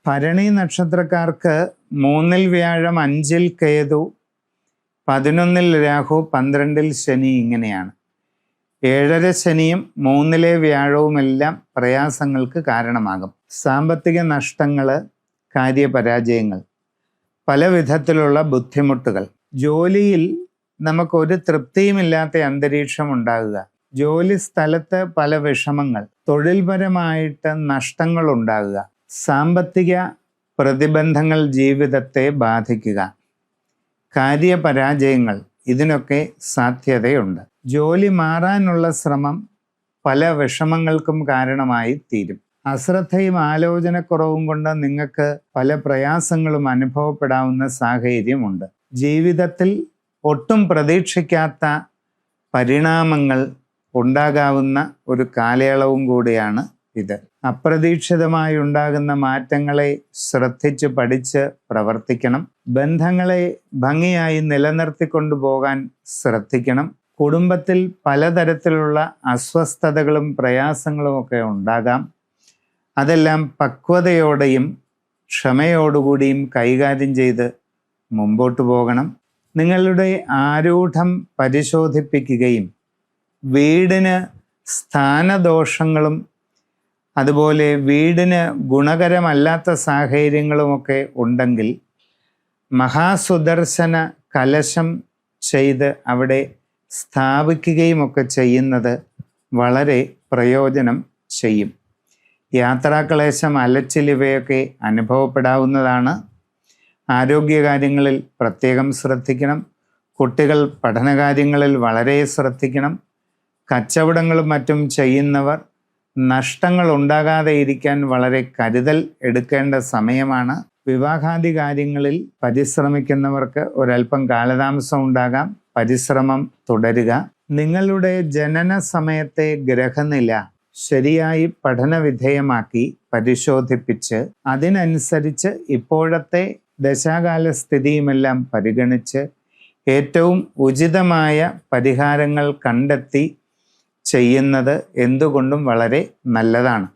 ഭരണി നക്ഷത്രക്കാർക്ക് 3-ൽ വ്യാഴം, 5-ൽ കേതു, 11-ൽ രാഹു, 12-ൽ ശനി ഇങ്ങനെയാണ്. 7.5 ശനിയും 3-ലെ വ്യാഴവുമെല്ലാം പ്രയാസങ്ങൾക്ക് കാരണമാകും. സാമ്പത്തിക നഷ്ടങ്ങൾ, കാര്യപരാജയങ്ങൾ, പല വിധത്തിലുള്ള ബുദ്ധിമുട്ടുകൾ, ജോലിയിൽ നമുക്കൊരു തൃപ്തിയുമില്ലാത്ത അന്തരീക്ഷം ഉണ്ടാകുക, ജോലി സ്ഥലത്ത് പല വിഷമങ്ങൾ, തൊഴിൽപരമായിട്ട് നഷ്ടങ്ങൾ ഉണ്ടാകുക, സാമ്പത്തിക പ്രതിബന്ധങ്ങൾ ജീവിതത്തെ ബാധിക്കുക, കാര്യപരാജയങ്ങൾ, ഇതിനൊക്കെ സാധ്യതയുണ്ട്. ജോലി മാറാനുള്ള ശ്രമം പല വിഷമങ്ങൾക്കും കാരണമായി തീരും. അശ്രദ്ധയും ആലോചനക്കുറവും കൊണ്ട് നിങ്ങൾക്ക് പല പ്രയാസങ്ങളും അനുഭവപ്പെടാവുന്ന സാഹചര്യമുണ്ട്. ജീവിതത്തിൽ ഒട്ടും പ്രതീക്ഷിക്കാത്ത പരിണാമങ്ങൾ ഉണ്ടാകാവുന്ന ഒരു കാലയളവും കൂടിയാണ് ഇത്. അപ്രതീക്ഷിതമായി ഉണ്ടാകുന്ന മാറ്റങ്ങളെ ശ്രദ്ധിച്ച് പഠിച്ച് പ്രവർത്തിക്കണം. ബന്ധങ്ങളെ ഭംഗിയായി നിലനിർത്തിക്കൊണ്ടു പോകാൻ ശ്രദ്ധിക്കണം. കുടുംബത്തിൽ പലതരത്തിലുള്ള അസ്വസ്ഥതകളും പ്രയാസങ്ങളും ഒക്കെ ഉണ്ടാകാം. അതെല്ലാം പക്വതയോടെയും ക്ഷമയോടുകൂടിയും കൈകാര്യം ചെയ്ത് മുമ്പോട്ട് പോകണം. നിങ്ങളുടെ ആരൂഢം പരിശോധിപ്പിക്കുകയും വീടിന് സ്ഥാനദോഷങ്ങളും അതുപോലെ വീടിന് ഗുണകരമല്ലാത്ത സാഹചര്യങ്ങളുമൊക്കെ ഉണ്ടെങ്കിൽ മഹാസുദർശന കലശം ചെയ്ത് അവിടെ സ്ഥാപിക്കുകയുമൊക്കെ ചെയ്യുന്നത് വളരെ പ്രയോജനം ചെയ്യും. യാത്രാക്ലേശം, അലച്ചിൽ ഇവയൊക്കെ അനുഭവപ്പെടാവുന്നതാണ്. ആരോഗ്യകാര്യങ്ങളിൽ പ്രത്യേകം ശ്രദ്ധിക്കണം. കുട്ടികൾ പഠനകാര്യങ്ങളിൽ വളരെ ശ്രദ്ധിക്കണം. കച്ചവടങ്ങളും മറ്റും ചെയ്യുന്നവർ നഷ്ടങ്ങൾ ഉണ്ടാകാതെ ഇരിക്കാൻ വളരെ കരുതൽ എടുക്കേണ്ട സമയമാണ്. വിവാഹാദി കാര്യങ്ങളിൽ പരിശ്രമിക്കുന്നവർക്ക് ഒരല്പം കാലതാമസം ഉണ്ടാകാം. പരിശ്രമം തുടരുക. നിങ്ങളുടെ ജനന സമയത്തെ ഗ്രഹനില ശരിയായി പഠനവിധേയമാക്കി പരിശോധിപ്പിച്ച് അതിനനുസരിച്ച് ഇപ്പോഴത്തെ ദശാകാല സ്ഥിതിയുമെല്ലാം പരിഗണിച്ച് ഏറ്റവും ഉചിതമായ പരിഹാരങ്ങൾ കണ്ടെത്തി ചെയ്യുന്നത് എന്തുകൊണ്ടും വളരെ നല്ലതാണ്.